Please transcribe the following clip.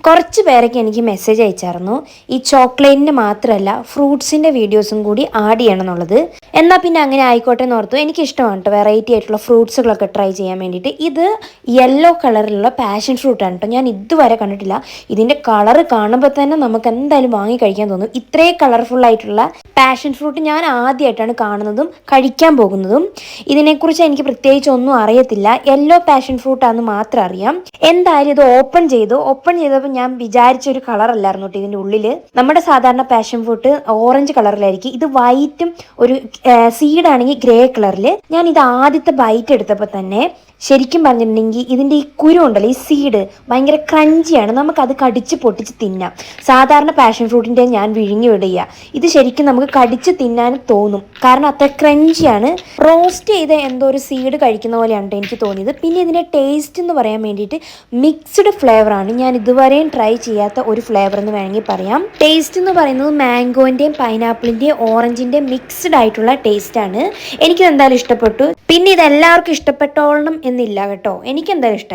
കുറച്ച് പേരൊക്കെ എനിക്ക് മെസ്സേജ് അയച്ചായിരുന്നു ഈ ചോക്ലേറ്റിന് മാത്രമല്ല ഫ്രൂട്ട്സിൻ്റെ വീഡിയോസും കൂടി ആഡ് ചെയ്യണം എന്നുള്ളത്. എന്നാൽ പിന്നെ അങ്ങനെ ആയിക്കോട്ടെ എന്ന് ഓർത്തു. എനിക്കിഷ്ടമാണ് കേട്ടോ വെറൈറ്റി ആയിട്ടുള്ള ഫ്രൂട്ട്സുകളൊക്കെ ട്രൈ ചെയ്യാൻ വേണ്ടിയിട്ട്. ഇത് യെല്ലോ കളറിലുള്ള പാഷൻ ഫ്രൂട്ടാണ് കേട്ടോ. ഞാൻ ഇതുവരെ കണ്ടിട്ടില്ല. ഇതിൻ്റെ കളറ് കാണുമ്പോൾ തന്നെ നമുക്ക് എന്തായാലും വാങ്ങി കഴിക്കാൻ തോന്നും. ഇത്രയും കളർഫുൾ ആയിട്ടുള്ള പാഷൻ ഫ്രൂട്ട് ഞാൻ ആദ്യമായിട്ടാണ് കാണുന്നതും കഴിക്കാൻ പോകുന്നതും. ഇതിനെക്കുറിച്ച് എനിക്ക് പ്രത്യേകിച്ച് ഒന്നും അറിയത്തില്ല. യെല്ലോ പാഷൻ ഫ്രൂട്ടാണെന്ന് മാത്രം അറിയാം. എന്തായാലും ഇത് ഓപ്പൺ ചെയ്തപ്പോൾ ഞാൻ വിചാരിച്ച ഒരു കളറല്ലായിരുന്നു കേട്ടോ ഇതിൻ്റെ ഉള്ളിൽ. നമ്മുടെ സാധാരണ പാഷൻ ഫ്രൂട്ട് ഓറഞ്ച് കളറിലായിരിക്കും, ഇത് വൈറ്റും ഒരു സീഡാണെങ്കിൽ ഗ്രേ കളറിൽ. ഞാൻ ഇത് ആദ്യത്തെ ബൈറ്റ് എടുത്തപ്പോൾ തന്നെ ശരിക്കും പറഞ്ഞിട്ടുണ്ടെങ്കിൽ ഇതിൻ്റെ ഈ കുരു ഉണ്ടല്ലോ, ഈ സീഡ് ഭയങ്കര ക്രഞ്ചിയാണ്. നമുക്കത് കടിച്ച് പൊട്ടിച്ച് തിന്നാം. സാധാരണ പാഷൻ ഫ്രൂട്ടിൻ്റെ ഞാൻ വിഴുങ്ങി വിടുക, ഇത് ശരിക്കും നമുക്ക് കടിച്ച് തിന്നാൻ തോന്നും, കാരണം അത്ര ക്രഞ്ചിയാണ്. റോസ്റ്റ് ചെയ്ത എന്തോ ഒരു സീഡ് കഴിക്കുന്ന പോലെയാണ് എനിക്ക് തോന്നിയത്. പിന്നെ ഇതിൻ്റെ ടേസ്റ്റ് എന്ന് പറയാൻ വേണ്ടിയിട്ട് മിക്സ്ഡ് ഫ്ലേവറാണ്. ഞാൻ ഇതുവരെയും ട്രൈ ചെയ്യാത്ത ഒരു ഫ്ലേവർ എന്ന് വേണമെങ്കിൽ പറയാം. ടേസ്റ്റ് എന്ന് പറയുന്നത് മാംഗോൻ്റെയും പൈനാപ്പിളിൻ്റെയും ഓറഞ്ചിൻ്റെയും മിക്സ്ഡ് ആയിട്ടുള്ള ടേസ്റ്റാണ്. എനിക്കിത് എന്തായാലും ഇഷ്ടപ്പെട്ടു. പിന്നെ ഇതെല്ലാവർക്കും ഇഷ്ടപ്പെട്ടോളണം എന്നില്ല കേട്ടോ, എനിക്കെന്തായാലും ഇഷ്ടമായി.